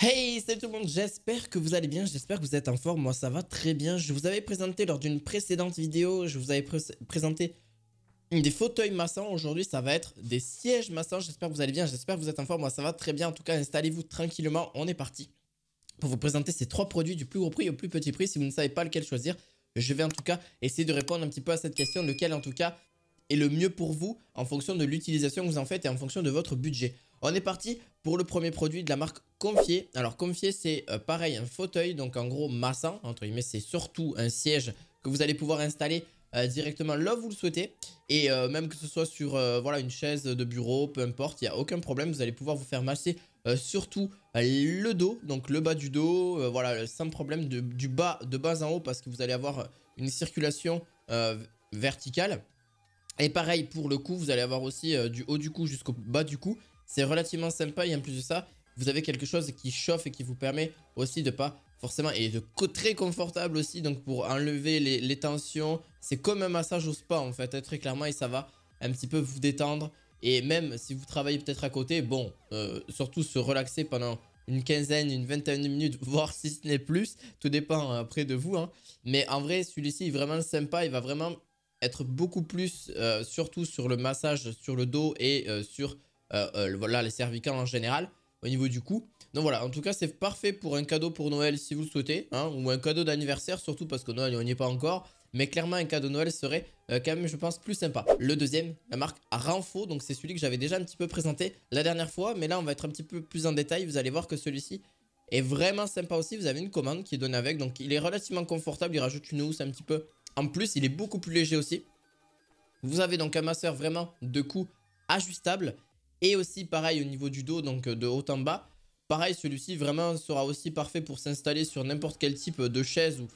Hey, salut tout le monde, j'espère que vous allez bien, j'espère que vous êtes en forme, moi ça va très bien. Je vous avais présenté lors d'une précédente vidéo, je vous avais présenté des fauteuils massants. Aujourd'hui ça va être des sièges massants, j'espère que vous allez bien, j'espère que vous êtes en forme, moi ça va très bien. En tout cas, installez-vous tranquillement, on est parti pour vous présenter ces trois produits du plus gros prix au plus petit prix. Si vous ne savez pas lequel choisir, je vais en tout cas essayer de répondre un petit peu à cette question, lequel en tout cas est le mieux pour vous en fonction de l'utilisation que vous en faites et en fonction de votre budget. On est parti pour le premier produit de la marque Comfier. Alors Comfier, c'est pareil, un fauteuil, donc en gros massant, entre guillemets, c'est surtout un siège que vous allez pouvoir installer directement là où vous le souhaitez. Et même que ce soit sur voilà, une chaise de bureau, peu importe, il n'y a aucun problème, vous allez pouvoir vous faire masser surtout le dos, donc le bas du dos, voilà, sans problème de bas en haut, parce que vous allez avoir une circulation verticale. Et pareil pour le cou, vous allez avoir aussi du haut du cou jusqu'au bas du cou. C'est relativement sympa et en plus de ça, vous avez quelque chose qui chauffe et qui vous permet aussi de pas forcément, et de très confortable aussi, donc pour enlever les tensions. C'est comme un massage au spa en fait, très clairement, et ça va un petit peu vous détendre. Et même si vous travaillez peut-être à côté, bon, surtout se relaxer pendant une quinzaine, une vingtaine de minutes, voire si ce n'est plus, tout dépend après de vous, hein. Mais en vrai, celui-ci est vraiment sympa, il va vraiment être beaucoup plus, surtout sur le massage, sur le dos et sur voilà, les cervicales en général, au niveau du cou. Donc voilà, en tout cas, c'est parfait pour un cadeau pour Noël si vous le souhaitez, hein, ou un cadeau d'anniversaire, surtout parce que Noël, on n'y est pas encore. Mais clairement, un cadeau de Noël serait quand même, je pense, plus sympa. Le deuxième, la marque Renfo, donc c'est celui que j'avais déjà un petit peu présenté la dernière fois, mais là, on va être un petit peu plus en détail. Vous allez voir que celui-ci est vraiment sympa aussi. Vous avez une commande qui est donnée avec, donc il est relativement confortable. Il rajoute une housse un petit peu. En plus, il est beaucoup plus léger aussi. Vous avez donc un masseur vraiment de cou ajustable. Et aussi pareil au niveau du dos, donc de haut en bas. Pareil, celui-ci vraiment sera aussi parfait pour s'installer sur n'importe quel type de chaise ou,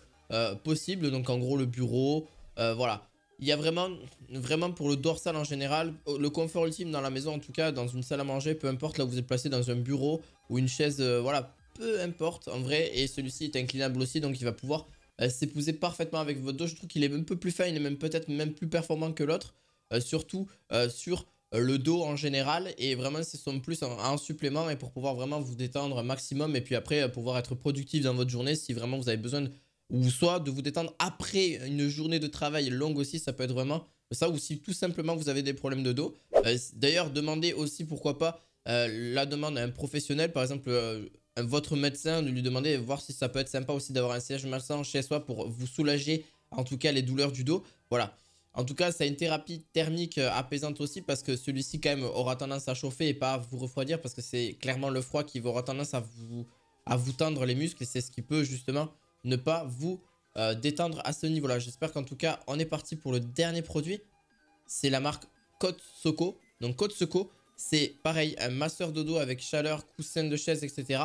possible. Donc en gros le bureau, voilà. Il y a vraiment pour le dorsal en général, le confort ultime dans la maison, en tout cas dans une salle à manger, peu importe là où vous êtes placé, dans un bureau ou une chaise, voilà, peu importe en vrai. Et celui-ci est inclinable aussi, donc il va pouvoir s'épouser parfaitement avec votre dos. Je trouve qu'il est un peu plus fin, il est même peut-être même plus performant que l'autre, surtout sur le dos en général. Et vraiment c'est son plus en supplément, et pour pouvoir vraiment vous détendre un maximum, et puis après pouvoir être productif dans votre journée si vraiment vous avez besoin de, ou soit de vous détendre après une journée de travail longue aussi, ça peut être vraiment ça, ou si tout simplement vous avez des problèmes de dos. D'ailleurs, demandez aussi pourquoi pas la demande à un professionnel, par exemple votre médecin, de lui demander, voir si ça peut être sympa aussi d'avoir un siège massant chez soi pour vous soulager en tout cas les douleurs du dos. Voilà. En tout cas, ça a une thérapie thermique apaisante aussi, parce que celui-ci quand même aura tendance à chauffer et pas à vous refroidir, parce que c'est clairement le froid qui aura tendance à vous tendre les muscles, et c'est ce qui peut justement ne pas vous détendre à ce niveau-là. J'espère qu'en tout cas, on est parti pour le dernier produit. C'est la marque Kotsuko. Donc Kotsuko, c'est pareil, un masseur de dos avec chaleur, coussin de chaise, etc.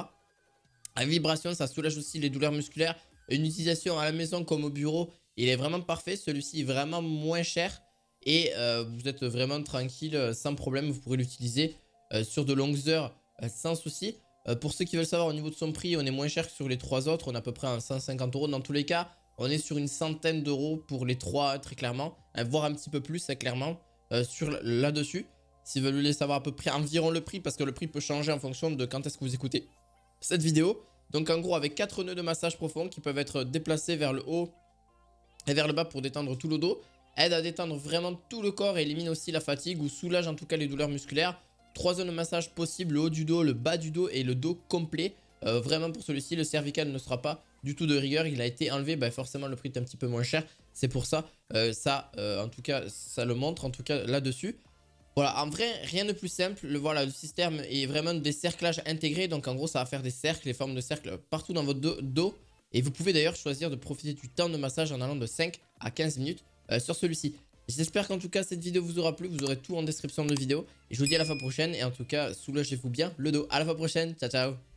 À vibration, ça soulage aussi les douleurs musculaires. Une utilisation à la maison comme au bureau, il est vraiment parfait. Celui-ci est vraiment moins cher et vous êtes vraiment tranquille, sans problème. Vous pourrez l'utiliser sur de longues heures sans souci. Pour ceux qui veulent savoir au niveau de son prix, on est moins cher que sur les trois autres. On est à peu près à 150 € dans tous les cas. On est sur une centaine d'euros pour les trois, très clairement. Voire un petit peu plus, clairement, sur là-dessus. Si vous voulez savoir à peu près environ le prix, parce que le prix peut changer en fonction de quand est-ce que vous écoutez cette vidéo. Donc en gros, avec 4 nœuds de massage profond qui peuvent être déplacés vers le haut et vers le bas pour détendre tout le dos, aide à détendre vraiment tout le corps et élimine aussi la fatigue, ou soulage en tout cas les douleurs musculaires. 3 zones de massage possibles: le haut du dos, le bas du dos et le dos complet. Vraiment pour celui-ci, le cervical ne sera pas du tout de rigueur, il a été enlevé, bah forcément le prix est un petit peu moins cher. C'est pour ça, en tout cas ça le montre en tout cas là-dessus. Voilà, en vrai, rien de plus simple. Voilà, le système est vraiment des cerclages intégrés. Donc en gros, ça va faire des cercles, les formes de cercles partout dans votre dos. Et vous pouvez d'ailleurs choisir de profiter du temps de massage en allant de 5 à 15 minutes sur celui-ci. J'espère qu'en tout cas, cette vidéo vous aura plu. Vous aurez tout en description de vidéo. Et je vous dis à la fois prochaine. Et en tout cas, soulagez-vous bien le dos. À la fois prochaine. Ciao, ciao.